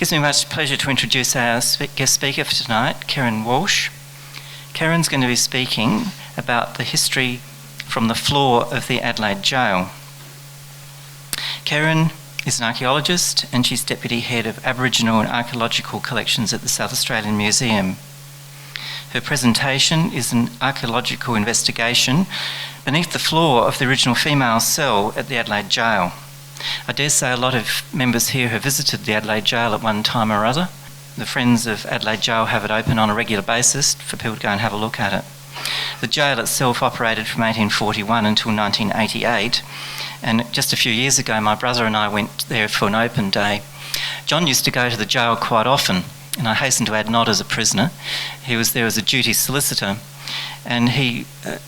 Gives me much pleasure to introduce our guest speaker for tonight, Keryn Walshe. Keryn's going to be speaking about the history from the floor of the Adelaide Gaol. Keryn is an archaeologist and she's Deputy Head of Aboriginal and Archaeological Collections at the South Australian Museum. Her presentation is an archaeological investigation beneath the floor of the original female cell at the Adelaide Gaol. I dare say a lot of members here have visited the Adelaide Gaol at one time or other. The Friends of Adelaide Gaol have it open on a regular basis for people to go and have a look at it. The jail itself operated from 1841 until 1988, and just a few years ago my brother and I went there for an open day. John used to go to the jail quite often, and I hasten to add not as a prisoner. He was there as a duty solicitor, and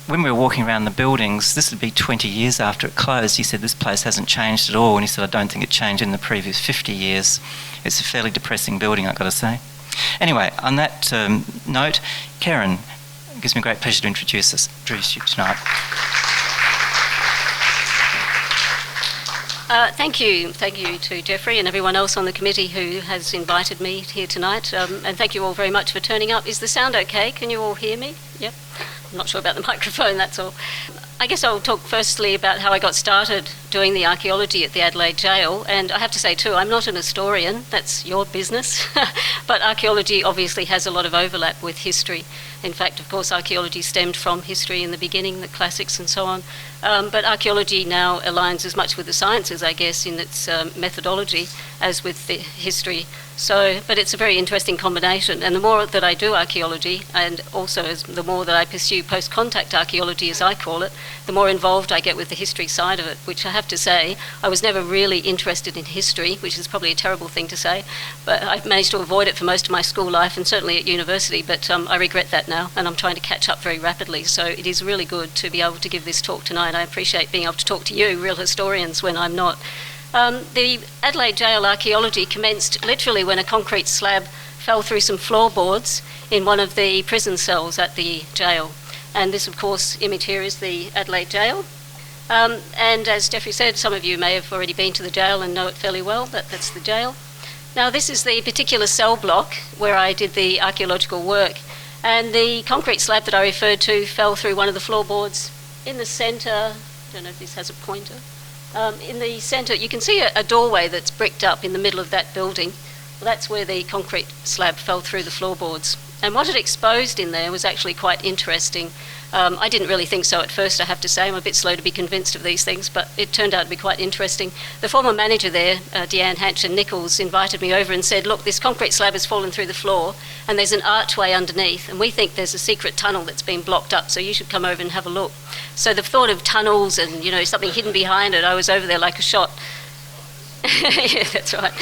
when we were walking around the buildings, this would be 20 years after it closed, he said this place hasn't changed at all, and he said I don't think it changed in the previous 50 years. It's a fairly depressing building, I've got to say. Anyway, on that note, Keryn, it gives me great pleasure to introduce you tonight. Thank you to Jeffrey and everyone else on the committee who has invited me here tonight, and thank you all very much for turning up. Is the sound okay? Can you all hear me? Yep. I'm not sure about the microphone, that's all. I guess I'll talk firstly about how I got started doing the archaeology at the Adelaide Gaol, and I have to say too, I'm not an historian, that's your business, but archaeology obviously has a lot of overlap with history. In fact, of course, archaeology stemmed from history in the beginning, the classics and so on, but archaeology now aligns as much with the sciences, I guess, in its methodology as with the history. But it's a very interesting combination, and the more that I do archaeology, and also the more that I pursue post-contact archaeology, as I call it, the more involved I get with the history side of it, which I have to say, I was never really interested in history, which is probably a terrible thing to say, but I've managed to avoid it for most of my school life and certainly at university, but I regret that now, and I'm trying to catch up very rapidly, so it is really good to be able to give this talk tonight. I appreciate being able to talk to you, real historians, when I'm not. The Adelaide Gaol archaeology commenced literally when a concrete slab fell through some floorboards in one of the prison cells at the jail. And this, of course, image here is the Adelaide Gaol. And as Jeffrey said, some of you may have already been to the jail and know it fairly well, but that's the jail. Now, this is the particular cell block where I did the archaeological work. And the concrete slab that I referred to fell through one of the floorboards in the centre. I don't know if this has a pointer. In the centre, you can see a doorway that's bricked up in the middle of that building. Well, that's where the concrete slab fell through the floorboards. And what it exposed in there was actually quite interesting. I didn't really think so at first, I have to say. I'm a bit slow to be convinced of these things, but it turned out to be quite interesting. The former manager there, Deanne Hanchen-Nichols, invited me over and said, look, this concrete slab has fallen through the floor and there's an archway underneath, and we think there's a secret tunnel that's been blocked up, so you should come over and have a look. So the thought of tunnels and, something hidden behind it, I was over there like a shot. Yeah, that's right.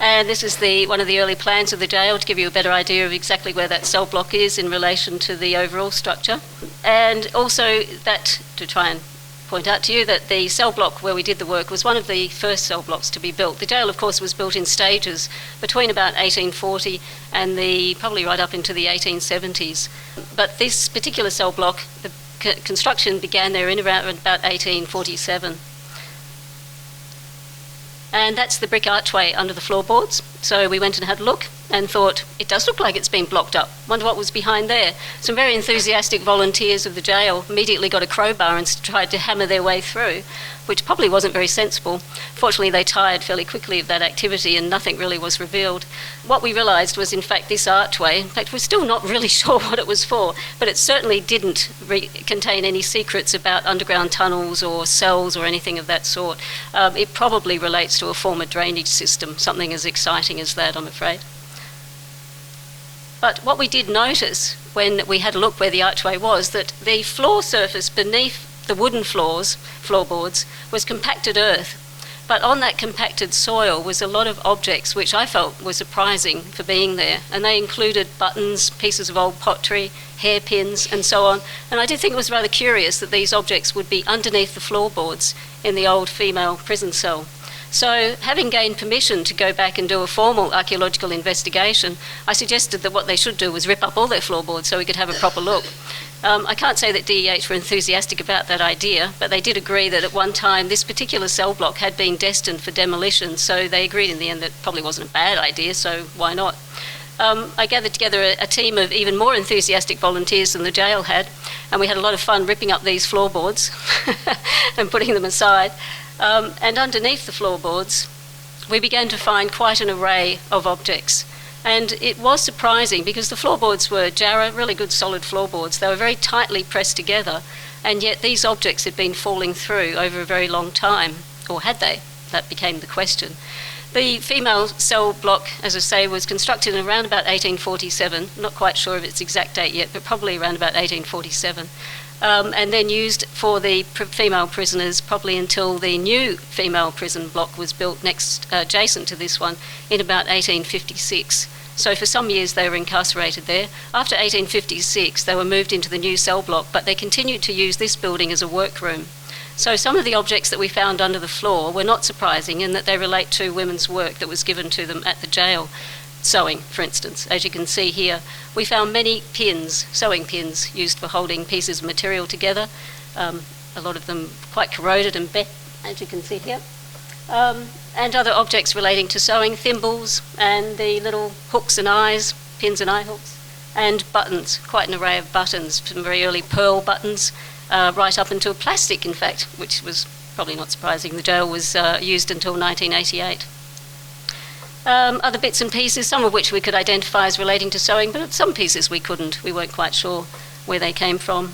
And this is one of the early plans of the jail to give you a better idea of exactly where that cell block is in relation to the overall structure. And also that, to try and point out to you, that the cell block where we did the work was one of the first cell blocks to be built. The jail, of course, was built in stages between about 1840 and probably right up into the 1870s. But this particular cell block, the construction began there in around about 1847. And that's the brick archway under the floorboards. So we went and had a look and thought, it does look like it's been blocked up. Wonder what was behind there. Some very enthusiastic volunteers of the jail immediately got a crowbar and tried to hammer their way through, which probably wasn't very sensible. Fortunately, they tired fairly quickly of that activity and nothing really was revealed. What we realised was, in fact, this archway, in fact, we're still not really sure what it was for, but it certainly didn't contain any secrets about underground tunnels or cells or anything of that sort. It probably relates to a former drainage system, something as exciting as that, I'm afraid. But what we did notice when we had a look where the archway was, that the floor surface beneath the wooden floorboards, was compacted earth. But on that compacted soil was a lot of objects which I felt were surprising for being there. And they included buttons, pieces of old pottery, hairpins, and so on. And I did think it was rather curious that these objects would be underneath the floorboards in the old female prison cell. So, having gained permission to go back and do a formal archaeological investigation, I suggested that what they should do was rip up all their floorboards so we could have a proper look. I can't say that DEH were enthusiastic about that idea, but they did agree that at one time this particular cell block had been destined for demolition, so they agreed in the end that it probably wasn't a bad idea, so why not? I gathered together a team of even more enthusiastic volunteers than the jail had, and we had a lot of fun ripping up these floorboards and putting them aside. And underneath the floorboards, we began to find quite an array of objects. And it was surprising because the floorboards were jarrah, really good solid floorboards. They were very tightly pressed together, and yet these objects had been falling through over a very long time. Or had they? That became the question. The female cell block, as I say, was constructed in around about 1847. Not quite sure of its exact date yet, but probably around about 1847. And then used for the female prisoners probably until the new female prison block was built adjacent to this one in about 1856. So for some years they were incarcerated there. After 1856 they were moved into the new cell block, but they continued to use this building as a workroom. So some of the objects that we found under the floor were not surprising in that they relate to women's work that was given to them at the jail. Sewing, for instance. As you can see here, we found many pins, sewing pins, used for holding pieces of material together. A lot of them quite corroded and bent, as you can see here. And other objects relating to sewing, thimbles and the little hooks and eyes, pins and eye hooks, and buttons, quite an array of buttons, from very early pearl buttons, right up until plastic, in fact, which was probably not surprising. The jail was used until 1988. Other bits and pieces, some of which we could identify as relating to sewing, but some pieces we couldn't. We weren't quite sure where they came from.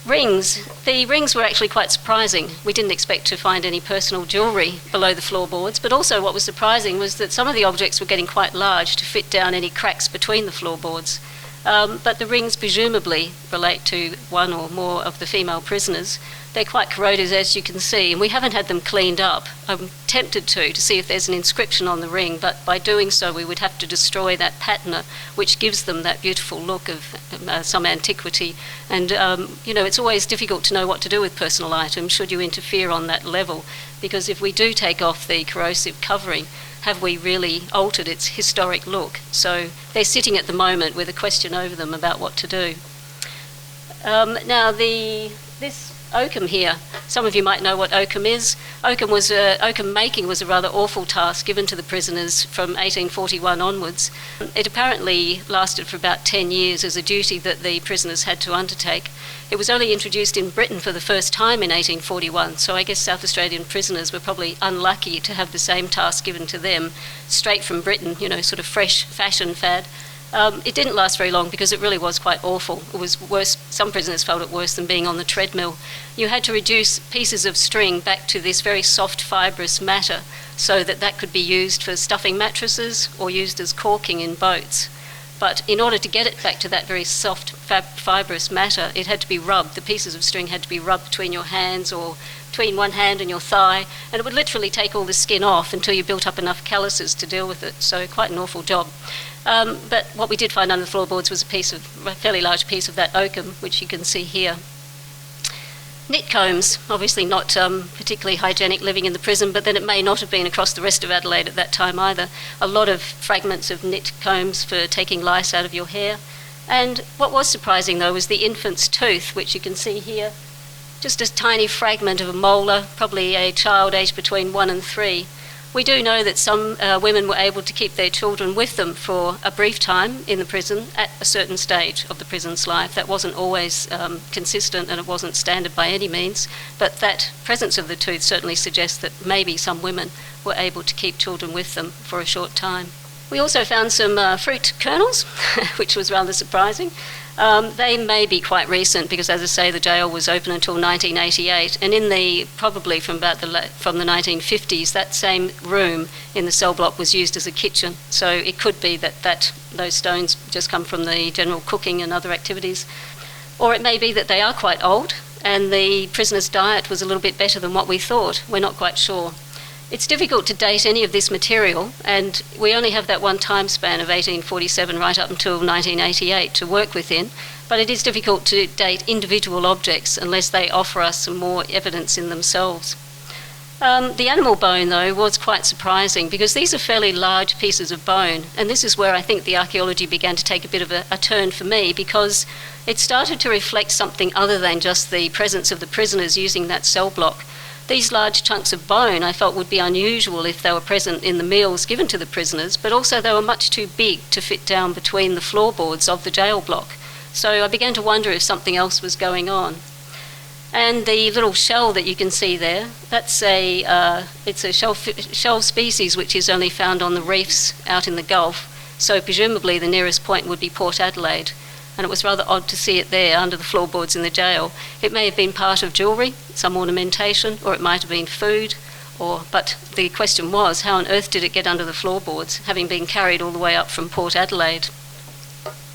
Rings. The rings were actually quite surprising. We didn't expect to find any personal jewellery below the floorboards, but also what was surprising was that some of the objects were getting quite large to fit down any cracks between the floorboards. But the rings presumably relate to one or more of the female prisoners. They're quite corroded, as you can see, and we haven't had them cleaned up. I'm tempted to see if there's an inscription on the ring, but by doing so we would have to destroy that patina, which gives them that beautiful look of some antiquity. And, it's always difficult to know what to do with personal items should you interfere on that level, because if we do take off the corrosive covering, have we really altered its historic look? So they're sitting at the moment with a question over them about what to do. Now, this oakum here, some of you might know what oakum is. Oakum making was a rather awful task given to the prisoners from 1841 onwards. It apparently lasted for about 10 years as a duty that the prisoners had to undertake. It was only introduced in Britain for the first time in 1841, so I guess South Australian prisoners were probably unlucky to have the same task given to them straight from Britain, sort of fresh fashion fad. It didn't last very long because it really was quite awful. It was worse, some prisoners felt it worse than being on the treadmill. You had to reduce pieces of string back to this very soft fibrous matter so that could be used for stuffing mattresses or used as caulking in boats. But in order to get it back to that very soft fibrous matter, it had to be rubbed. The pieces of string had to be rubbed between your hands or between one hand and your thigh, and it would literally take all the skin off until you built up enough calluses to deal with it. So quite an awful job. But what we did find under the floorboards was a fairly large piece of that oakum, which you can see here. Knit combs, obviously not particularly hygienic living in the prison, but then it may not have been across the rest of Adelaide at that time either. A lot of fragments of knit combs for taking lice out of your hair. And what was surprising though was the infant's tooth, which you can see here. Just a tiny fragment of a molar, probably a child aged between 1 and 3. We do know that some women were able to keep their children with them for a brief time in the prison at a certain stage of the prison's life. That wasn't always consistent and it wasn't standard by any means, but that presence of the tooth certainly suggests that maybe some women were able to keep children with them for a short time. We also found some fruit kernels, which was rather surprising. They may be quite recent because, as I say, the jail was open until 1988, and probably from the 1950s, that same room in the cell block was used as a kitchen. So it could be that those stones just come from the general cooking and other activities, or it may be that they are quite old and the prisoners' diet was a little bit better than what we thought. We're not quite sure. It's difficult to date any of this material, and we only have that one time span of 1847 right up until 1988 to work within, but it is difficult to date individual objects unless they offer us some more evidence in themselves. The animal bone, though, was quite surprising because these are fairly large pieces of bone, and this is where I think the archaeology began to take a bit of a turn for me, because it started to reflect something other than just the presence of the prisoners using that cell block. These large chunks of bone I felt would be unusual if they were present in the meals given to the prisoners, but also they were much too big to fit down between the floorboards of the jail block. So I began to wonder if something else was going on. And the little shell that you can see there, that's it's a shell species which is only found on the reefs out in the Gulf. So presumably the nearest point would be Port Adelaide. And it was rather odd to see it there under the floorboards in the jail. It may have been part of jewellery, some ornamentation, or it might have been food. But the question was, how on earth did it get under the floorboards, having been carried all the way up from Port Adelaide?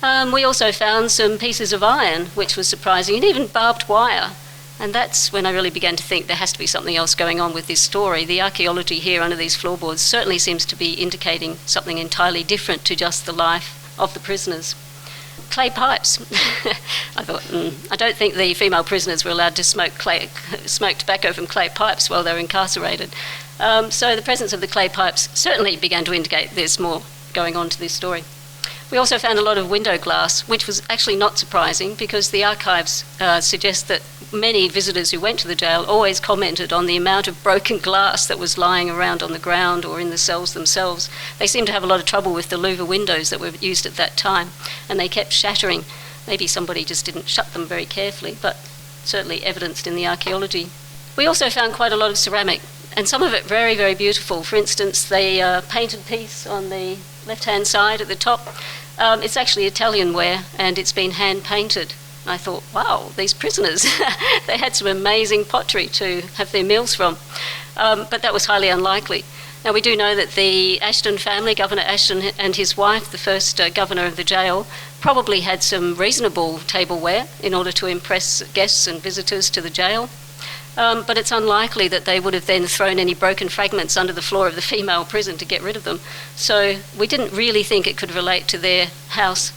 We also found some pieces of iron, which was surprising, and even barbed wire. And that's when I really began to think there has to be something else going on with this story. The archaeology here under these floorboards certainly seems to be indicating something entirely different to just the life of the prisoners. Clay pipes. I thought, I don't think the female prisoners were allowed to smoke tobacco from clay pipes while they were incarcerated. So the presence of the clay pipes certainly began to indicate there's more going on to this story. We also found a lot of window glass, which was actually not surprising because the archives suggest that many visitors who went to the jail always commented on the amount of broken glass that was lying around on the ground or in the cells themselves. They seemed to have a lot of trouble with the louver windows that were used at that time, and they kept shattering. Maybe somebody just didn't shut them very carefully, but certainly evidenced in the archaeology. We also found quite a lot of ceramic, and some of it very, very beautiful. For instance, the painted piece on the left-hand side at the top, it's actually Italian ware, and it's been hand-painted. And I thought, wow, these prisoners, they had some amazing pottery to have their meals from. But that was highly unlikely. Now, we do know that the Ashton family, Governor Ashton and his wife, the first governor of the jail, probably had some reasonable tableware in order to impress guests and visitors to the jail. But it's unlikely that they would have then thrown any broken fragments under the floor of the female prison to get rid of them. So we didn't really think it could relate to their house.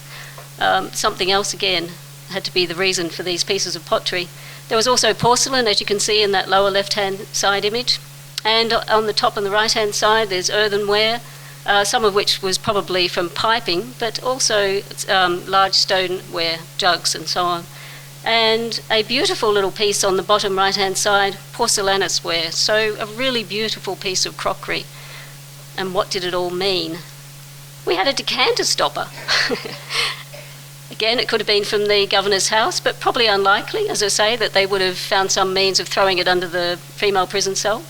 Something else, again, had to be the reason for these pieces of pottery. There was also porcelain, as you can see in that lower left-hand side image. And on the top and the right-hand side, there's earthenware, some of which was probably from piping, but also large stoneware, jugs and so on. And a beautiful little piece on the bottom right-hand side, porcelainous ware. So a really beautiful piece of crockery. And what did it all mean? We had a decanter stopper. Again, it could have been from the governor's house, but probably unlikely, as I say, that they would have found some means of throwing it under the female prison cell.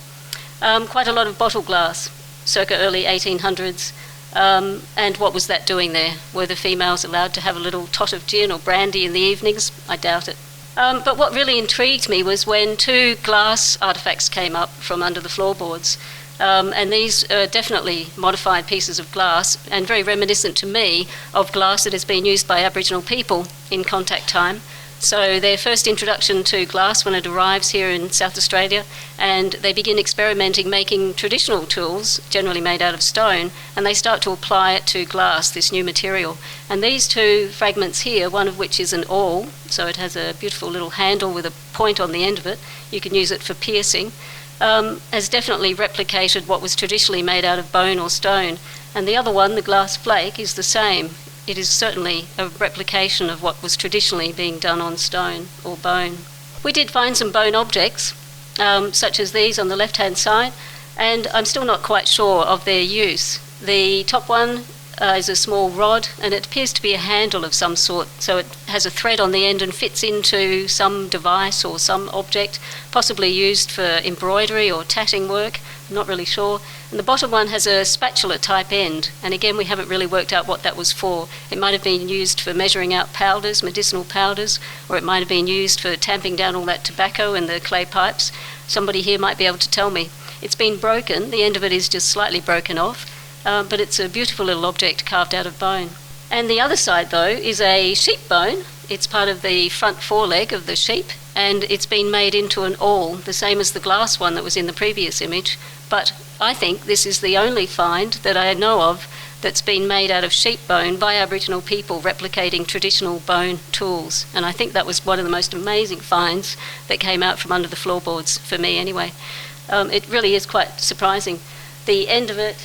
Quite a lot of bottle glass, circa early 1800s. And what was that doing there? Were the females allowed to have a little tot of gin or brandy in the evenings? I doubt it. But what really intrigued me was when two glass artefacts came up from under the floorboards. And these are definitely modified pieces of glass and very reminiscent to me of glass that has been used by Aboriginal people in contact time. So their first introduction to glass when it arrives here in South Australia, and they begin experimenting making traditional tools, generally made out of stone, and they start to apply it to glass, this new material. And these two fragments here, one of which is an awl, so it has a beautiful little handle with a point on the end of it, you can use it for piercing, has definitely replicated what was traditionally made out of bone or stone. And the other one, the glass flake, is the same. It is certainly a replication of what was traditionally being done on stone or bone. We did find some bone objects, such as these on the left-hand side, and I'm still not quite sure of their use. The top one is a small rod, and it appears to be a handle of some sort, so it has a thread on the end and fits into some device or some object, possibly used for embroidery or tatting work. I'm not really sure. And the bottom one has a spatula type end, and again we haven't really worked out what that was for. It might have been used for measuring out powders, medicinal powders, or it might have been used for tamping down all that tobacco and the clay pipes. Somebody here might be able to tell me. It's been broken, the end of it is just slightly broken off, but it's a beautiful little object carved out of bone. And the other side though is a sheep bone. It's part of the front foreleg of the sheep, and it's been made into an awl, the same as the glass one that was in the previous image. But I think this is the only find that I know of that's been made out of sheep bone by Aboriginal people replicating traditional bone tools. And I think that was one of the most amazing finds that came out from under the floorboards, for me anyway. It really is quite surprising. The end of it,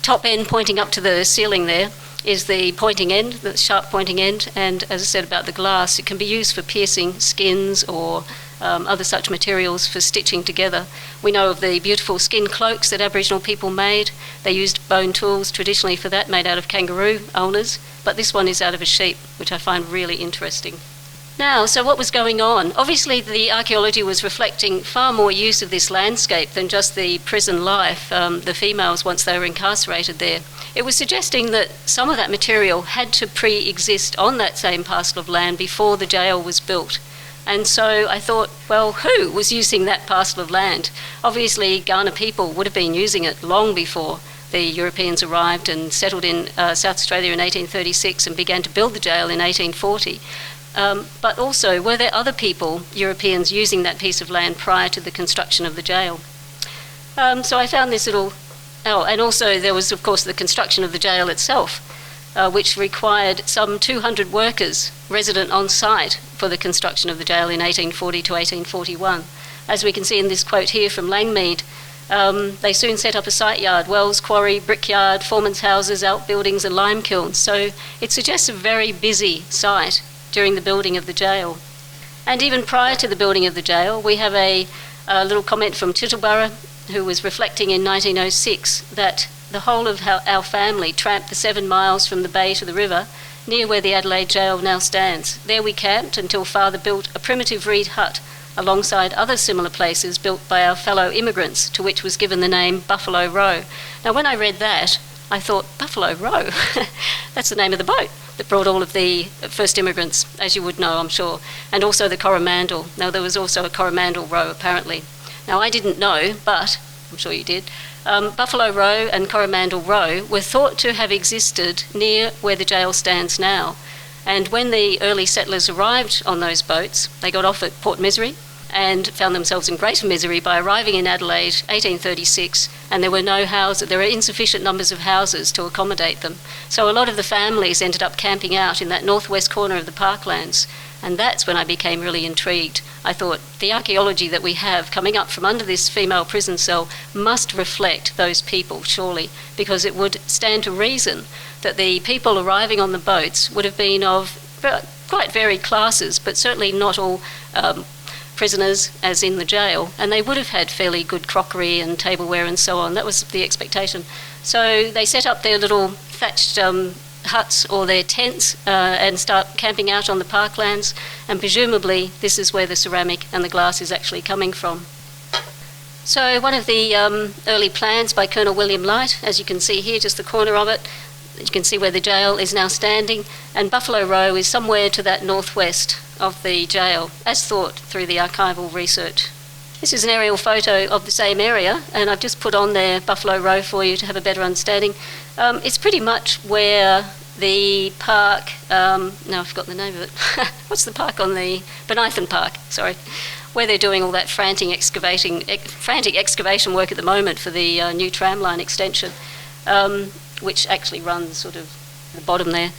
top end pointing up to the ceiling there, is the pointing end, the sharp pointing end, and as I said about the glass, it can be used for piercing skins or other such materials for stitching together. We know of the beautiful skin cloaks that Aboriginal people made. They used bone tools traditionally for that, made out of kangaroo ulners, but this one is out of a sheep, which I find really interesting. Now, so what was going on? Obviously, the archaeology was reflecting far more use of this landscape than just the prison life, the females once they were incarcerated there. It was suggesting that some of that material had to pre-exist on that same parcel of land before the jail was built. And so I thought, well, who was using that parcel of land? Obviously, Kaurna people would have been using it long before the Europeans arrived and settled in South Australia in 1836 and began to build the jail in 1840. But also, were there other people, Europeans, using that piece of land prior to the construction of the jail? So I found this little... Oh, and also there was, of course, the construction of the jail itself, which required some 200 workers resident on site for the construction of the jail in 1840 to 1841. As we can see in this quote here from Langmead, they soon set up a site yard, wells, quarry, brickyard, foreman's houses, outbuildings and lime kilns. So it suggests a very busy site during the building of the jail. And even prior to the building of the jail, we have a little comment from Tittleborough, who was reflecting in 1906 that the whole of our family tramped the 7 miles from the bay to the river, near where the Adelaide jail now stands. There we camped until Father built a primitive reed hut alongside other similar places built by our fellow immigrants, to which was given the name Buffalo Row. Now, when I read that, I thought, Buffalo Row? That's the name of the boat that brought all of the first immigrants, as you would know, I'm sure, and also the Coromandel. Now, there was also a Coromandel Row, apparently. Now, I didn't know, but I'm sure you did. Buffalo Row and Coromandel Row were thought to have existed near where the jail stands now. And when the early settlers arrived on those boats, they got off at Port Misery and found themselves in greater misery by arriving in Adelaide, 1836, and there were insufficient numbers of houses to accommodate them. So a lot of the families ended up camping out in that northwest corner of the parklands, and that's when I became really intrigued. I thought, the archaeology that we have coming up from under this female prison cell must reflect those people, surely, because it would stand to reason that the people arriving on the boats would have been of quite varied classes, but certainly not all prisoners, as in the jail, and they would have had fairly good crockery and tableware and so on. That was the expectation. So they set up their little thatched huts or their tents and start camping out on the parklands, and presumably this is where the ceramic and the glass is actually coming from. So one of the early plans by Colonel William Light, as you can see here, just the corner of it, you can see where the jail is now standing, and Buffalo Row is somewhere to that northwest of the jail, as thought through the archival research. This is an aerial photo of the same area, and I've just put on there Buffalo Row for you to have a better understanding. It's pretty much where the park, now I've forgotten the name of it. What's the park on the, Benithan Park, sorry, where they're doing all that frantic excavation work at the moment for the new tramline extension, which actually runs sort of the bottom there.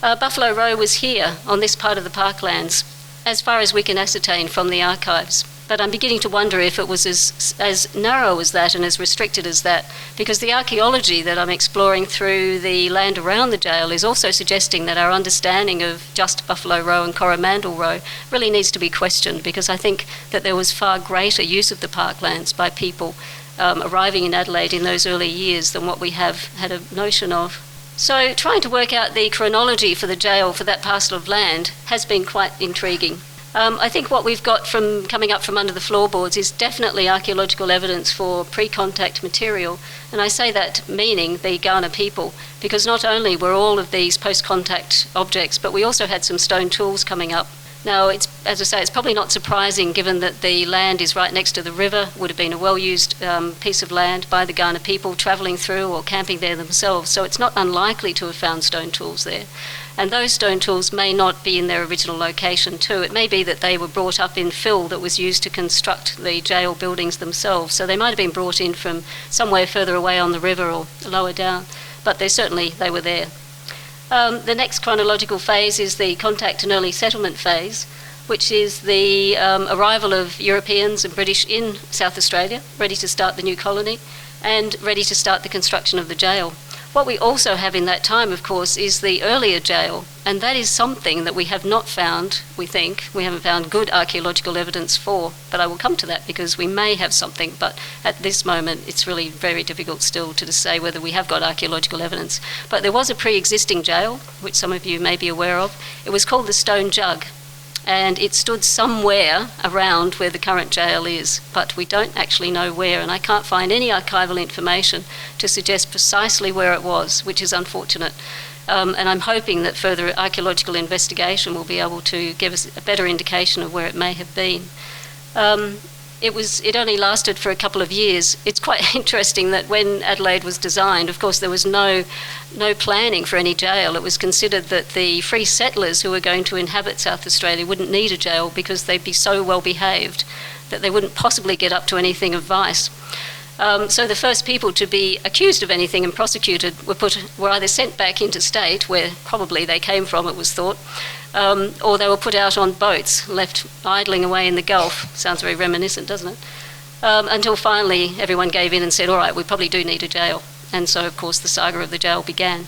Buffalo Row was here on this part of the parklands, as far as we can ascertain from the archives. But I'm beginning to wonder if it was as narrow as that and as restricted as that, because the archaeology that I'm exploring through the land around the jail is also suggesting that our understanding of just Buffalo Row and Coromandel Row really needs to be questioned, because I think that there was far greater use of the parklands by people arriving in Adelaide in those early years than what we have had a notion of. So trying to work out the chronology for the jail for that parcel of land has been quite intriguing. I think what we've got from coming up from under the floorboards is definitely archaeological evidence for pre-contact material, and I say that meaning the Kaurna people, because not only were all of these post-contact objects, but we also had some stone tools coming up. Now, as I say, it's probably not surprising given that the land is right next to the river, would have been a well-used piece of land by the Kaurna people travelling through or camping there themselves, so it's not unlikely to have found stone tools there. And those stone tools may not be in their original location too. It may be that they were brought up in fill that was used to construct the jail buildings themselves, so they might have been brought in from somewhere further away on the river or lower down, but they were there. The next chronological phase is the contact and early settlement phase. which is the arrival of Europeans and British in South Australia, ready to start the new colony and ready to start the construction of the jail. What we also have in that time, of course, is the earlier jail, and that is something that we have not found, we think. We haven't found good archaeological evidence for, but I will come to that because we may have something, but at this moment it's really very difficult still to say whether we have got archaeological evidence. But there was a pre-existing jail, which some of you may be aware of. It was called the Stone Jug, and it stood somewhere around where the current jail is, but we don't actually know where, and I can't find any archival information to suggest precisely where it was, which is unfortunate. And I'm hoping that further archaeological investigation will be able to give us a better indication of where it may have been. It only lasted for a couple of years. It's quite interesting that when Adelaide was designed, of course, there was no planning for any jail. It was considered that the free settlers who were going to inhabit South Australia wouldn't need a jail because they'd be so well behaved that they wouldn't possibly get up to anything of vice. So the first people to be accused of anything and prosecuted were either sent back interstate, where probably they came from, it was thought, or they were put out on boats, left idling away in the Gulf. Sounds very reminiscent, doesn't it? Until finally everyone gave in and said, all right, we probably do need a jail. And so, of course, the saga of the jail began.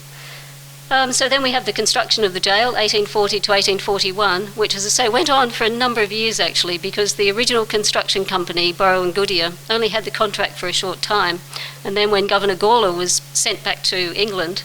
So then we have the construction of the jail, 1840 to 1841, which, as I say, went on for a number of years, actually, because the original construction company, Borrow and Goodyear, only had the contract for a short time. And then when Governor Gawler was sent back to England,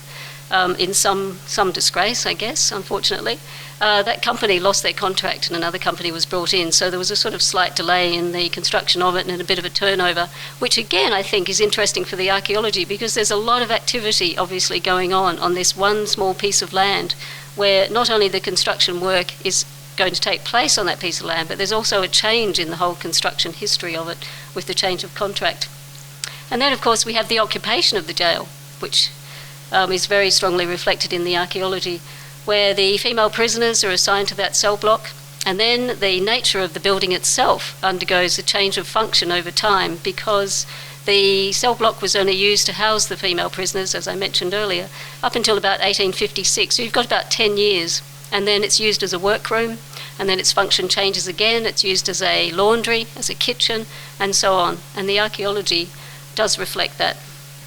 in some disgrace, I guess, unfortunately, that company lost their contract and another company was brought in. So there was a sort of slight delay in the construction of it and a bit of a turnover, which again I think is interesting for the archaeology because there's a lot of activity obviously going on this one small piece of land where not only the construction work is going to take place on that piece of land, but there's also a change in the whole construction history of it with the change of contract. And then of course we have the occupation of the jail, which is very strongly reflected in the archaeology, where the female prisoners are assigned to that cell block, and then the nature of the building itself undergoes a change of function over time because the cell block was only used to house the female prisoners, as I mentioned earlier, up until about 1856. So you've got about 10 years, and then it's used as a workroom, and then its function changes again. It's used as a laundry, as a kitchen, and so on. And the archaeology does reflect that.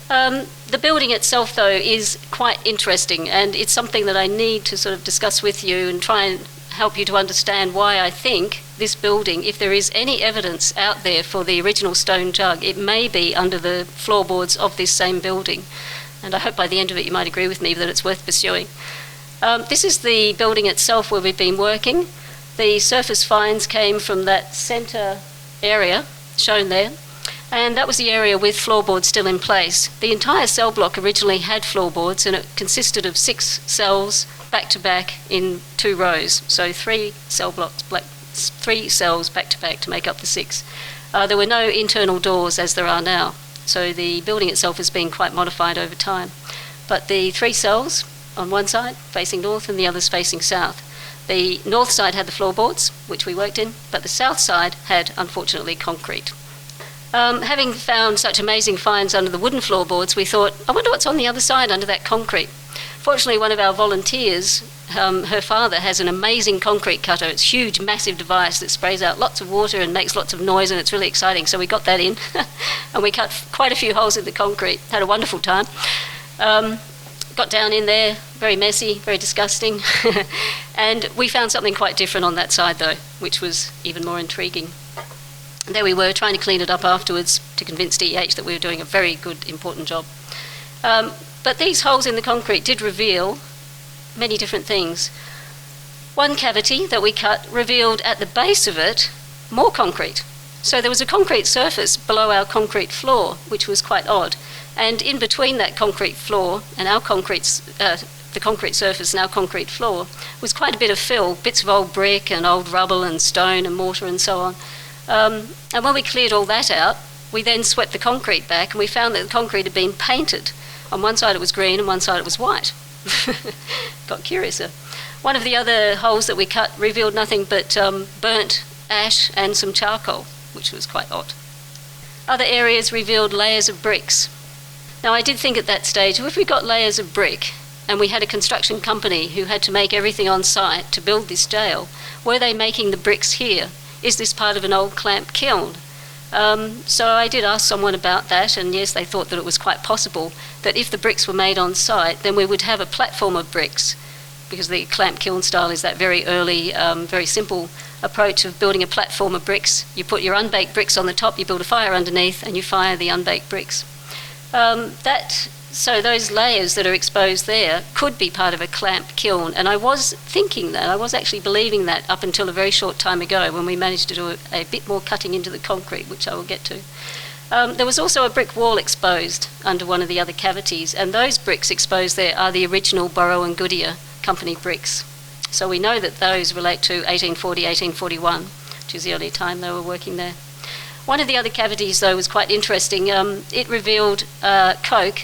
The building itself, though, is quite interesting, and it's something that I need to sort of discuss with you and try and help you to understand why I think this building, if there is any evidence out there for the original Stone Jug, it may be under the floorboards of this same building. And I hope by the end of it you might agree with me that it's worth pursuing. This is the building itself where we've been working. The surface finds came from that centre area shown there. And that was the area with floorboards still in place. The entire cell block originally had floorboards, and it consisted of 6 cells back to back in 2 rows. So 3 cells back to back to make up the 6. There were no internal doors as there are now. So the building itself has been quite modified over time. But the 3 cells on one side facing north and the others facing south. The north side had the floorboards, which we worked in, but the south side had, unfortunately, concrete. Having found such amazing finds under the wooden floorboards, we thought, I wonder what's on the other side under that concrete. Fortunately, one of our volunteers, her father has an amazing concrete cutter. It's a huge, massive device that sprays out lots of water and makes lots of noise, and it's really exciting. So we got that in, and we cut quite a few holes in the concrete. Had a wonderful time. Got down in there, very messy, very disgusting. And we found something quite different on that side, though, which was even more intriguing. There we were, trying to clean it up afterwards to convince DEH that we were doing a very good, important job. But these holes in the concrete did reveal many different things. One cavity that we cut revealed at the base of it more concrete. So there was a concrete surface below our concrete floor, which was quite odd. And in between that concrete floor and our the concrete surface and our concrete floor was quite a bit of fill, bits of old brick and old rubble and stone and mortar and so on. And when we cleared all that out, we then swept the concrete back and we found that the concrete had been painted. On one side it was green and one side it was white. Got curiouser. One of the other holes that we cut revealed nothing but burnt ash and some charcoal, which was quite odd. Other areas revealed layers of bricks. Now I did think at that stage, well, if we got layers of brick and we had a construction company who had to make everything on site to build this jail. Were they making the bricks here? Is this part of an old clamp kiln? So I did ask someone about that, and yes, they thought that it was quite possible that if the bricks were made on site, then we would have a platform of bricks, because the clamp kiln style is that very early, very simple approach of building a platform of bricks. You put your unbaked bricks on the top, you build a fire underneath, and you fire the unbaked bricks. So those layers that are exposed there could be part of a clamp kiln, and I was thinking that, I was actually believing that up until a very short time ago when we managed to do a bit more cutting into the concrete, which I will get to. There was also a brick wall exposed under one of the other cavities, and those bricks exposed there are the original Burrow and Goodyear Company bricks. So we know that those relate to 1840, 1841, which is the only time they were working there. One of the other cavities, though, was quite interesting. It revealed coke,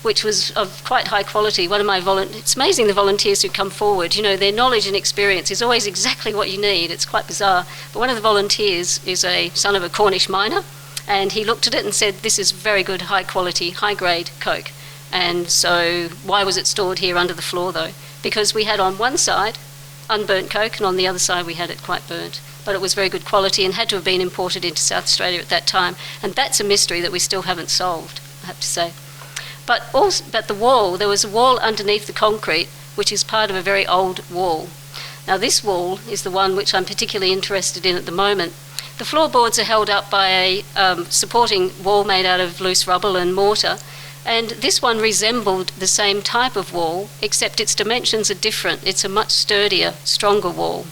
which was of quite high quality. It's amazing the volunteers who come forward. You know, their knowledge and experience is always exactly what you need. It's quite bizarre. But one of the volunteers is a son of a Cornish miner, and he looked at it and said, this is very good, high quality, high grade coke. And so why was it stored here under the floor, though? Because we had on one side unburnt coke, and on the other side we had it quite burnt. But it was very good quality and had to have been imported into South Australia at that time. And that's a mystery that we still haven't solved, I have to say. But the wall, there was a wall underneath the concrete, which is part of a very old wall. Now this wall is the one which I'm particularly interested in at the moment. The floorboards are held up by a supporting wall made out of loose rubble and mortar, and this one resembled the same type of wall, except its dimensions are different. It's a much sturdier, stronger wall.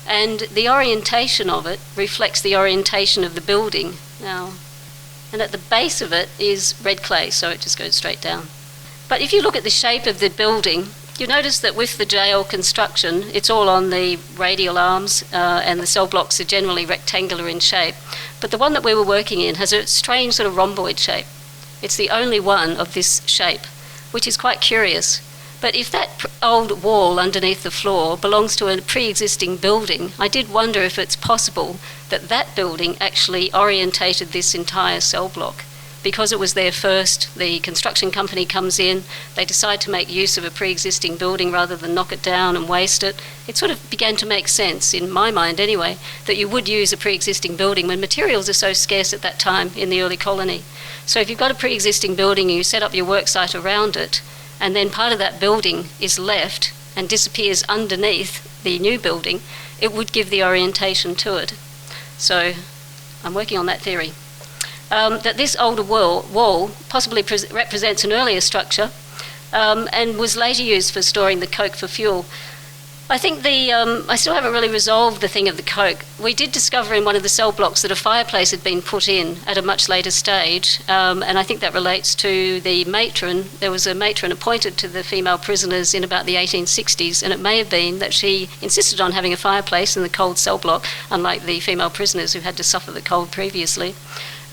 And the orientation of it reflects the orientation of the building. Now, and at the base of it is red clay, so it just goes straight down. But if you look at the shape of the building, you notice that with the jail construction, it's all on the radial arms, and the cell blocks are generally rectangular in shape. But the one that we were working in has a strange sort of rhomboid shape. It's the only one of this shape, which is quite curious. But if that old wall underneath the floor belongs to a pre-existing building, I did wonder if it's possible that that building actually orientated this entire cell block. Because it was there first, the construction company comes in, they decide to make use of a pre-existing building rather than knock it down and waste it. It sort of began to make sense, in my mind anyway, that you would use a pre-existing building when materials are so scarce at that time in the early colony. So if you've got a pre-existing building and you set up your work site around it, and then part of that building is left and disappears underneath the new building, it would give the orientation to it. So I'm working on that theory. That this older wall possibly represents an earlier structure and was later used for storing the coke for fuel. I think I still haven't really resolved the thing of the coke. We did discover in one of the cell blocks that a fireplace had been put in at a much later stage, and I think that relates to the matron. There was a matron appointed to the female prisoners in about the 1860s, and it may have been that she insisted on having a fireplace in the cold cell block, unlike the female prisoners who had to suffer the cold previously.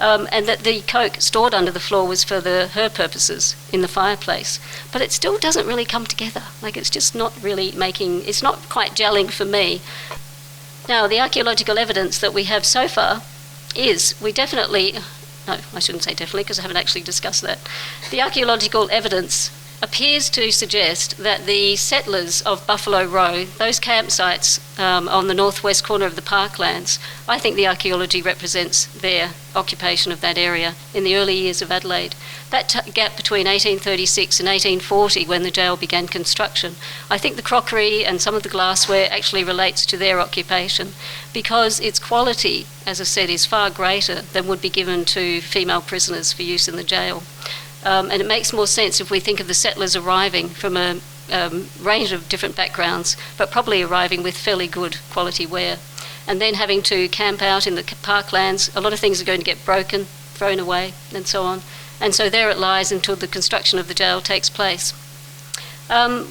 And that the coke stored under the floor was for her purposes in the fireplace. But it still doesn't really come together. Like, it's just not really it's not quite gelling for me. Now, the archaeological evidence that we have so far is, no, I shouldn't say definitely because I haven't actually discussed that. The archaeological evidence appears to suggest that the settlers of Buffalo Row, those campsites on the northwest corner of the parklands, I think the archaeology represents their occupation of that area in the early years of Adelaide. That gap between 1836 and 1840, when the jail began construction, I think the crockery and some of the glassware actually relates to their occupation, because its quality, as I said, is far greater than would be given to female prisoners for use in the jail. And it makes more sense if we think of the settlers arriving from a range of different backgrounds, but probably arriving with fairly good quality ware. And then having to camp out in the parklands, a lot of things are going to get broken, thrown away, and so on. And so there it lies until the construction of the jail takes place.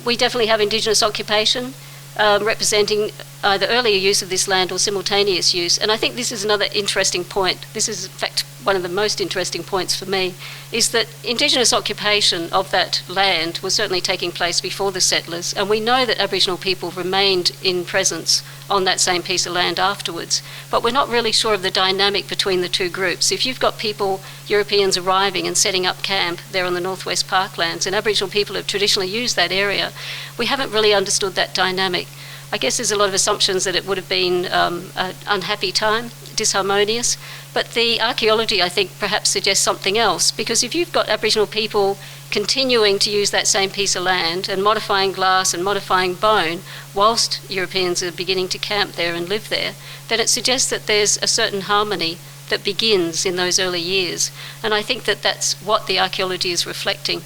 We definitely have indigenous occupation, representing either earlier use of this land or simultaneous use. And I think this is another interesting point. This is, in fact, one of the most interesting points for me, is that indigenous occupation of that land was certainly taking place before the settlers, and we know that Aboriginal people remained in presence on that same piece of land afterwards. But we're not really sure of the dynamic between the two groups. If you've got people, Europeans arriving and setting up camp there on the Northwest Parklands, and Aboriginal people have traditionally used that area, we haven't really understood that dynamic. I guess there's a lot of assumptions that it would have been an unhappy time, disharmonious, but the archaeology, I think, perhaps suggests something else, because if you've got Aboriginal people continuing to use that same piece of land and modifying glass and modifying bone whilst Europeans are beginning to camp there and live there, then it suggests that there's a certain harmony that begins in those early years. And I think that that's what the archaeology is reflecting.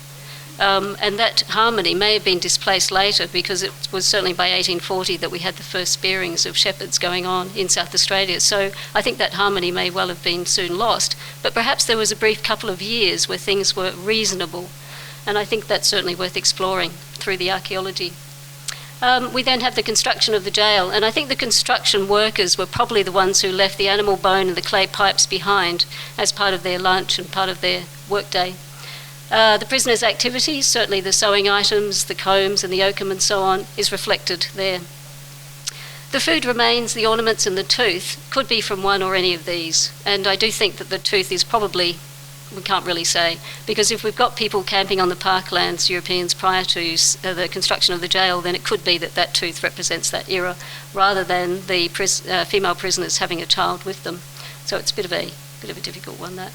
And that harmony may have been displaced later, because it was certainly by 1840 that we had the first spearings of shepherds going on in South Australia. So I think that harmony may well have been soon lost, but perhaps there was a brief couple of years where things were reasonable, and I think that's certainly worth exploring through the archaeology. We then have the construction of the jail, and I think the construction workers were probably the ones who left the animal bone and the clay pipes behind as part of their lunch and part of their workday. The prisoners' activities, certainly the sewing items, the combs and the oakum and so on, is reflected there. The food remains, the ornaments and the tooth could be from one or any of these, and I do think that the tooth is probably, we can't really say, because if we've got people camping on the parklands, Europeans, prior to the construction of the jail, then it could be that that tooth represents that era, rather than the female prisoners having a child with them. So it's a bit of a difficult one, that.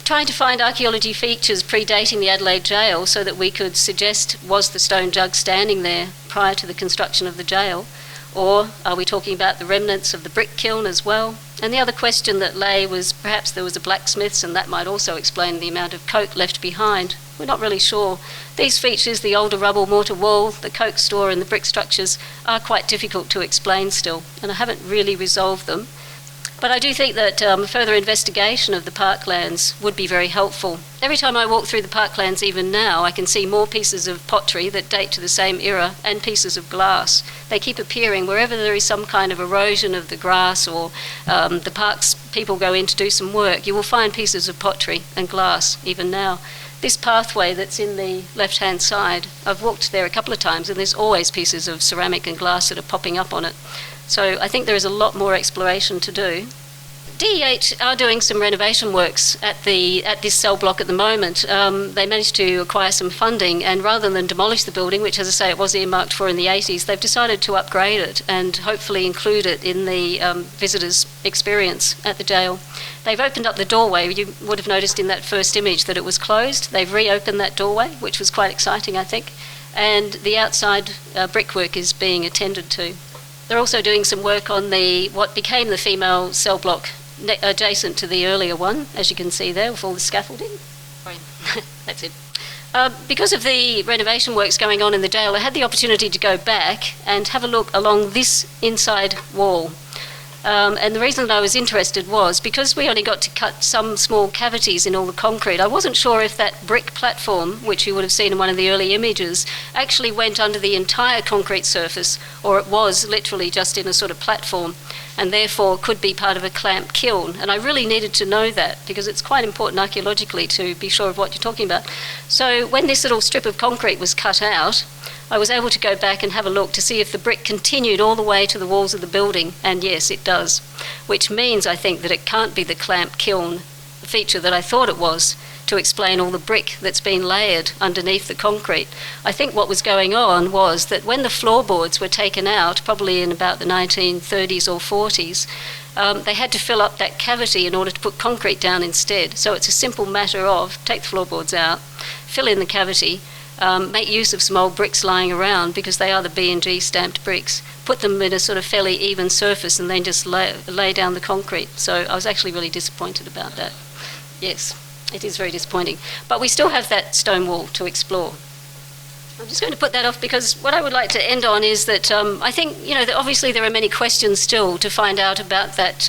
Trying to find archaeology features predating the Adelaide jail so that we could suggest, was the stone jug standing there prior to the construction of the jail, or are we talking about the remnants of the brick kiln as well? And the other question that lay was perhaps there was a blacksmith's, and that might also explain the amount of coke left behind. We're not really sure. These features, the older rubble mortar wall, the coke store and the brick structures, are quite difficult to explain still, and I haven't really resolved them. But I do think that further investigation of the parklands would be very helpful. Every time I walk through the parklands, even now, I can see more pieces of pottery that date to the same era and pieces of glass. They keep appearing wherever there is some kind of erosion of the grass, or the parks people go in to do some work. You will find pieces of pottery and glass even now. This pathway that's in the left-hand side, I've walked there a couple of times, and there's always pieces of ceramic and glass that are popping up on it. So I think there is a lot more exploration to do. DEH are doing some renovation works at this cell block at the moment. They managed to acquire some funding, and rather than demolish the building, which, as I say, it was earmarked for in the 80s, they've decided to upgrade it and hopefully include it in the visitors' experience at the jail. They've opened up the doorway. You would have noticed in that first image that it was closed. They've reopened that doorway, which was quite exciting, I think, and the outside brickwork is being attended to. They're also doing some work on what became the female cell block adjacent to the earlier one, as you can see there, with all the scaffolding. That's it. Because of the renovation works going on in the jail, I had the opportunity to go back and have a look along this inside wall. And the reason that I was interested was because we only got to cut some small cavities in all the concrete. I wasn't sure if that brick platform, which you would have seen in one of the early images, actually went under the entire concrete surface, or it was literally just in a sort of platform, and therefore could be part of a clamped kiln. And I really needed to know that, because it's quite important archaeologically to be sure of what you're talking about. So when this little strip of concrete was cut out, I was able to go back and have a look to see if the brick continued all the way to the walls of the building, and yes, it does, which means I think that it can't be the clamped kiln feature that I thought it was, to explain all the brick that's been layered underneath the concrete. I think what was going on was that when the floorboards were taken out, probably in about the 1930s or 40s, they had to fill up that cavity in order to put concrete down instead. So it's a simple matter of take the floorboards out, fill in the cavity, make use of some old bricks lying around, because they are the B&G stamped bricks, put them in a sort of fairly even surface, and then just lay down the concrete. So I was actually really disappointed about that. Yes, it is very disappointing. But we still have that stone wall to explore. I'm just going to put that off because what I would like to end on is that I think, that obviously there are many questions still to find out about that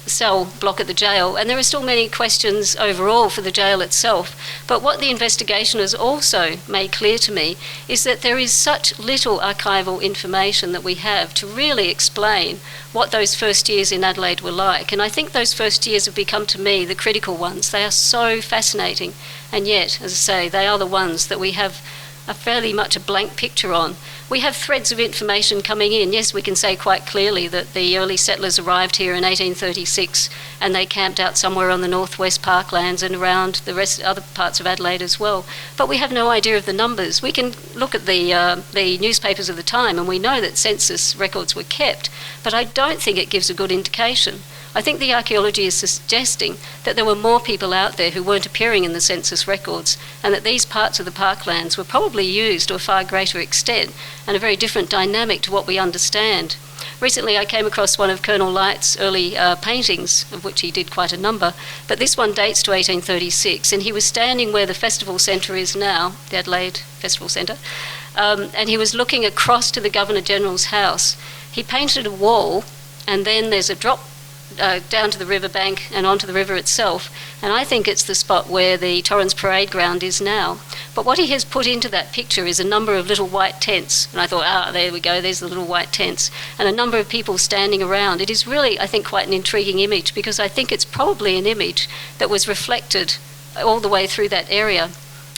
cell block at the jail, and there are still many questions overall for the jail itself. But what the investigation has also made clear to me is that there is such little archival information that we have to really explain what those first years in Adelaide were like. And I think those first years have become, to me, the critical ones. They are so fascinating, and yet, as I say, they are the ones that we have a fairly much a blank picture on. We have threads of information coming in. Yes, we can say quite clearly that the early settlers arrived here in 1836 and they camped out somewhere on the northwest parklands and around the rest other parts of Adelaide as well. But we have no idea of the numbers. We can look at the newspapers of the time and we know that census records were kept, but I don't think it gives a good indication. I think the archaeology is suggesting that there were more people out there who weren't appearing in the census records, and that these parts of the parklands were probably used to a far greater extent and a very different dynamic to what we understand. Recently I came across one of Colonel Light's early paintings, of which he did quite a number, but this one dates to 1836, and he was standing where the festival centre is now, the Adelaide Festival Centre, and he was looking across to the Governor-General's house. He painted a wall, and then there's a drop down to the riverbank and onto the river itself, and I think it's the spot where the Torrens Parade Ground is now. But what he has put into that picture is a number of little white tents, and I thought, there we go, there's the little white tents, and a number of people standing around. It is really, I think, quite an intriguing image, because I think it's probably an image that was reflected all the way through that area.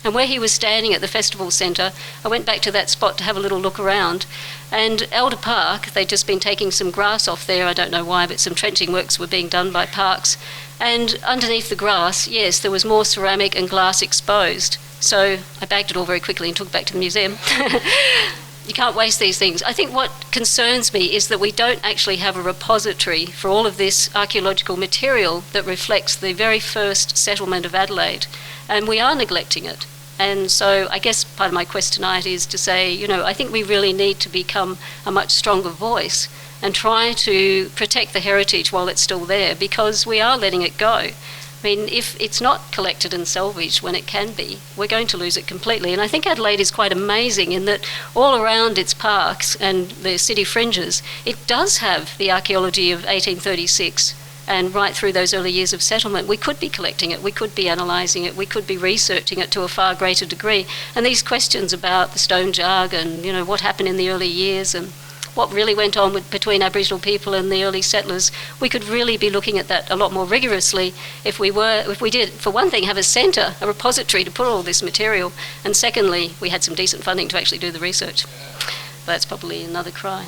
And where he was standing at the festival centre, I went back to that spot to have a little look around. And Elder Park, they'd just been taking some grass off there, I don't know why, but some trenching works were being done by Parks. And underneath the grass, yes, there was more ceramic and glass exposed. So I bagged it all very quickly and took it back to the museum. You can't waste these things. I think what concerns me is that we don't actually have a repository for all of this archaeological material that reflects the very first settlement of Adelaide, and we are neglecting it. And so I guess part of my quest tonight is to say, I think we really need to become a much stronger voice and try to protect the heritage while it's still there, because we are letting it go. I mean, if it's not collected and salvaged when it can be, we're going to lose it completely. And I think Adelaide is quite amazing in that all around its parks and the city fringes, it does have the archaeology of 1836 and right through those early years of settlement. We could be collecting it, we could be analysing it, we could be researching it to a far greater degree. And these questions about the stone jug and, what happened in the early years and what really went on between Aboriginal people and the early settlers, we could really be looking at that a lot more rigorously if we did, for one thing, have a centre, a repository to put all this material, and secondly, we had some decent funding to actually do the research. That's probably another cry.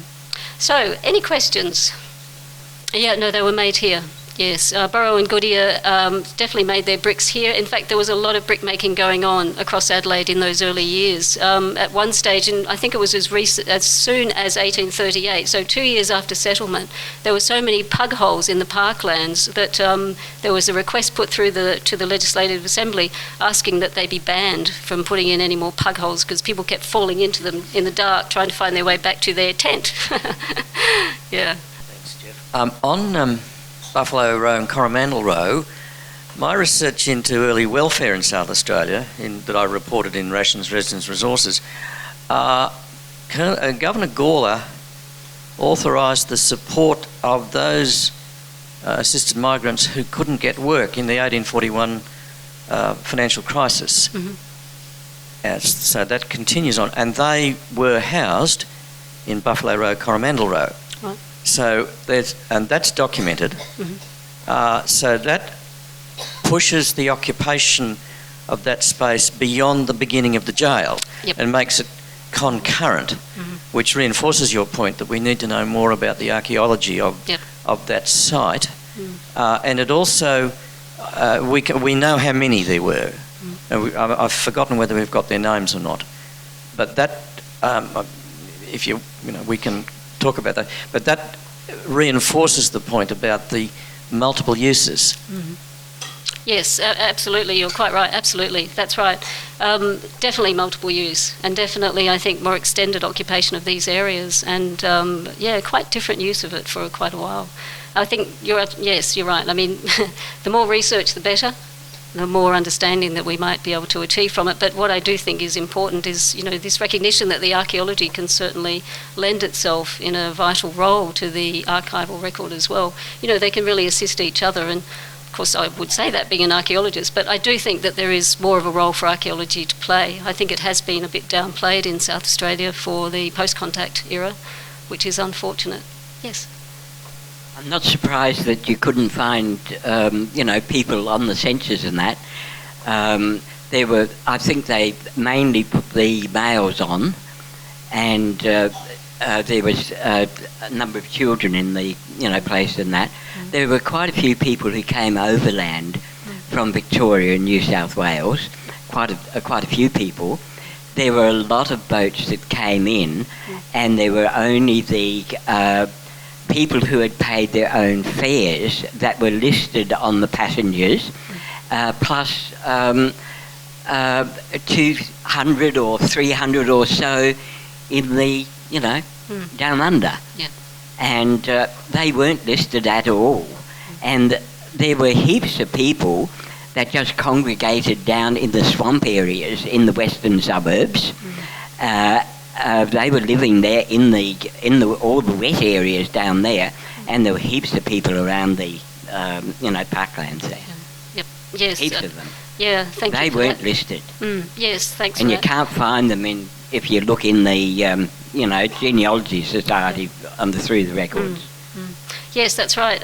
So, any questions? Yeah, no, they were made here. Yes, Burrow and Goodyear definitely made their bricks here. In fact, there was a lot of brick making going on across Adelaide in those early years. At one stage, and I think it was as soon as 1838, so 2 years after settlement, there were so many pug holes in the parklands that there was a request put through to the Legislative Assembly asking that they be banned from putting in any more pug holes because people kept falling into them in the dark trying to find their way back to their tent. Yeah. Thanks, Jeff. On Buffalo Row and Coromandel Row, my research into early welfare in South Australia, that I reported in Rations, Residence Resources, Governor Gawler authorised the support of those assisted migrants who couldn't get work in the 1841 financial crisis. Mm-hmm. So that continues on, and they were housed in Buffalo Row, Coromandel Row. Right. So that's documented. Mm-hmm. So that pushes the occupation of that space beyond the beginning of the jail. Yep. And makes it concurrent, mm-hmm. which reinforces your point that we need to know more about the archaeology of that site. Mm. And it also, we know how many there were. Mm. I've forgotten whether we've got their names or not. But that, we can talk about that. But that reinforces the point about the multiple uses. Mm-hmm. Yes, absolutely. You're quite right. Absolutely, that's right. Definitely multiple use, and definitely, I think, more extended occupation of these areas, and quite different use of it for quite a while. I think you're right. I mean, the more research, the better. the more understanding that we might be able to achieve from it. But what I do think is important is, this recognition that the archaeology can certainly lend itself in a vital role to the archival record as well. They can really assist each other, and of course I would say that being an archaeologist, but I do think that there is more of a role for archaeology to play. I think it has been a bit downplayed in South Australia for the post-contact era, which is unfortunate. Yes. I'm not surprised that you couldn't find, people on the census and that. I think they mainly put the males on, and there was a number of children in the, place and that. There were quite a few people who came overland from Victoria and New South Wales, quite a few people. There were a lot of boats that came in, and there were only the people who had paid their own fares that were listed on the passengers, plus 200 or 300 or so in the, down under. Yeah. And they weren't listed at all. And there were heaps of people that just congregated down in the swamp areas in the western suburbs. They were living there in all the wet areas down there, and there were heaps of people around the parklands there. Yep. Yes. Heaps of them. Yeah. Thank you. They for weren't that. listed. Yes. Thanks. And for you that. can't find them if you look in the genealogy society through the records. Yes, that's right.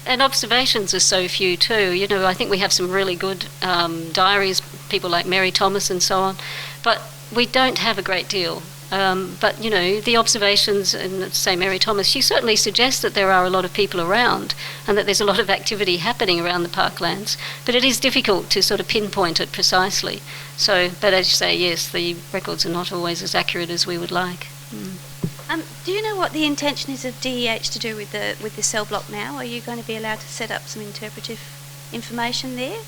And observations are so few too. I think we have some really good diaries, people like Mary Thomas and so on, but we don't have a great deal. But the observations, and say Mary Thomas, she certainly suggests that there are a lot of people around and that there's a lot of activity happening around the parklands. But it is difficult to sort of pinpoint it precisely. So, but as you say, yes, the records are not always as accurate as we would like. Do you know what the intention is of DEH to do with the cell block now? Are you going to be allowed to set up some interpretive information there?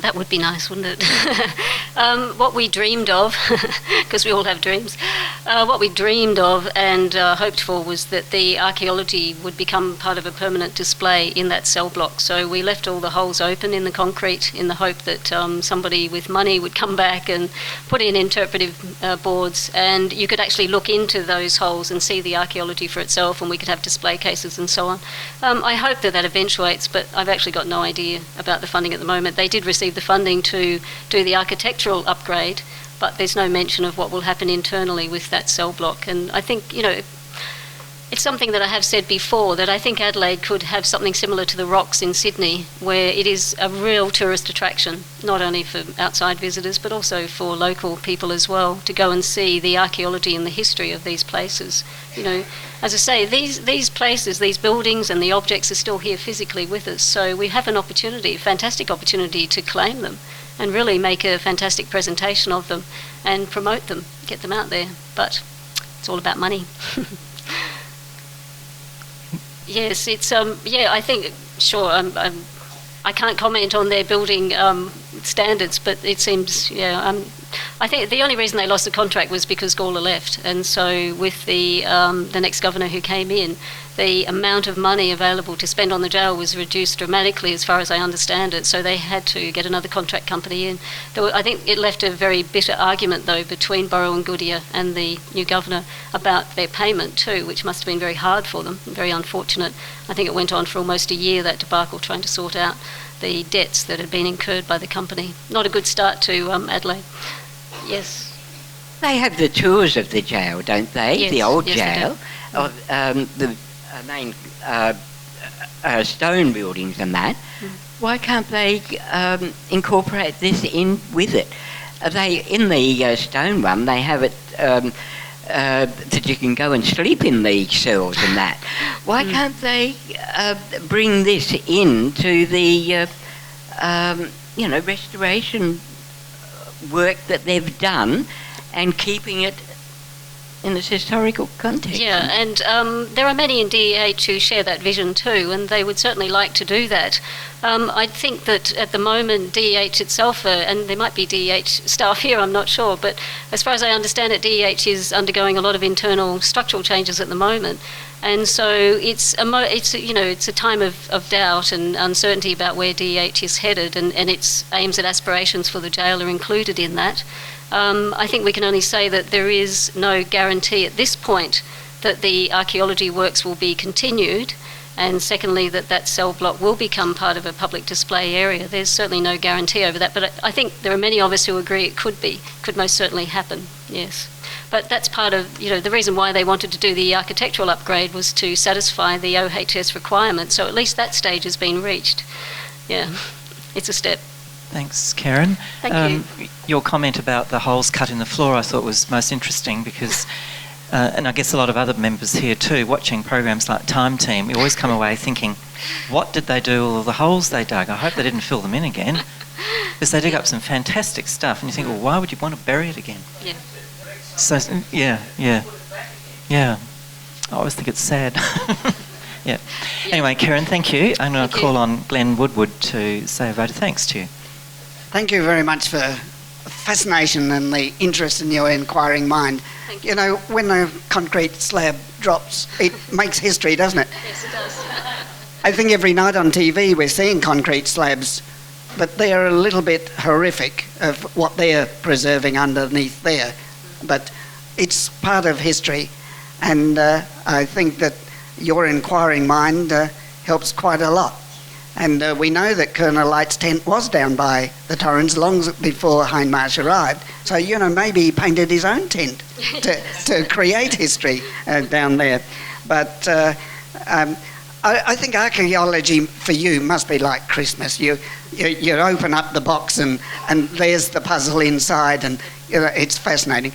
That would be nice, wouldn't it? What we dreamed of, because we all have dreams, what we dreamed of and hoped for was that the archaeology would become part of a permanent display in that cell block. So we left all the holes open in the concrete in the hope that somebody with money would come back and put in interpretive boards, and you could actually look into those holes and see the archaeology for itself, and we could have display cases and so on. I hope that eventuates, but I've actually got no idea about the funding at the moment. They did receive the funding to do the architectural upgrade, but there's no mention of what will happen internally with that cell block. And I think, it's something that I have said before, that I think Adelaide could have something similar to the Rocks in Sydney, where it is a real tourist attraction, not only for outside visitors, but also for local people as well, to go and see the archaeology and the history of these places. As I say, these places, these buildings and the objects are still here physically with us, so we have a fantastic opportunity to claim them and really make a fantastic presentation of them and promote them, get them out there. But it's all about money. Yes, it's I think I can't comment on their building standards, but it seems I think the only reason they lost the contract was because Gawler left, and so with the next governor who came in, the amount of money available to spend on the jail was reduced dramatically, as far as I understand it. So they had to get another contract company in. I think it left a very bitter argument, though, between Burrow and Goodyear and the new governor about their payment too, which must have been very hard for them, very unfortunate. I think it went on for almost a year, that debacle, trying to sort out the debts that had been incurred by the company. Not a good start to Adelaide. Yes. They have the tours of the jail, don't they? Yes, the old yes, jail. The main stone buildings and that. Why can't they incorporate this in with it? In the stone one, they have it that you can go and sleep in the cells and that. Why can't they bring this into the restoration work that they've done, and keeping it in its historical context. Yeah, and there are many in DEH who share that vision too, and they would certainly like to do that. I think that at the moment DEH itself, and there might be DEH staff here, I'm not sure, but as far as I understand it, DEH is undergoing a lot of internal structural changes at the moment. And so it's a time of doubt and uncertainty about where DEH is headed, and its aims and aspirations for the jail are included in that. I think we can only say that there is no guarantee at this point that the archaeology works will be continued, and secondly that cell block will become part of a public display area. There's certainly no guarantee over that, but I think there are many of us who agree it could most certainly happen, yes. But that's part of, the reason why they wanted to do the architectural upgrade was to satisfy the OHS requirements, so at least that stage has been reached. Yeah, it's a step. Thanks, Keryn. Thank you. Your comment about the holes cut in the floor I thought was most interesting because, and I guess a lot of other members here too, watching programs like Time Team, you always come away thinking, what did they do with all the holes they dug? I hope they didn't fill them in again, because they dig up some fantastic stuff and you think, well, why would you want to bury it again? Yeah. So, yeah. I always think it's sad. Yeah. Anyway, Keryn, thank you. I'm going to call on Glenn Woodward to say a vote of thanks to you. Thank you very much for the fascination and the interest in your inquiring mind. Thank you. When a concrete slab drops, it makes history, doesn't it? Yes, it does. I think every night on TV we're seeing concrete slabs, but they are a little bit horrific of what they're preserving underneath there. But it's part of history, and I think that your inquiring mind helps quite a lot. And we know that Colonel Light's tent was down by the Torrens long before Hindmarsh arrived. So, maybe he painted his own tent to create history down there. But I think archaeology for you must be like Christmas. You open up the box and there's the puzzle inside, and it's fascinating.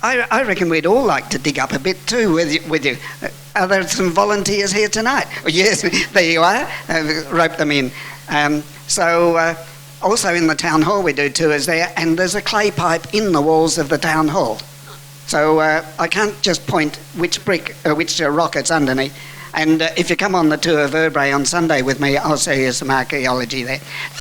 I reckon we'd all like to dig up a bit too with you. Are there some volunteers here tonight? Oh, yes, there you are. Rope them in. Also in the town hall we do tours there, and there's a clay pipe in the walls of the town hall. So I can't just point which rock it's underneath. And if you come on the tour of Verbrae on Sunday with me, I'll show you some archaeology there.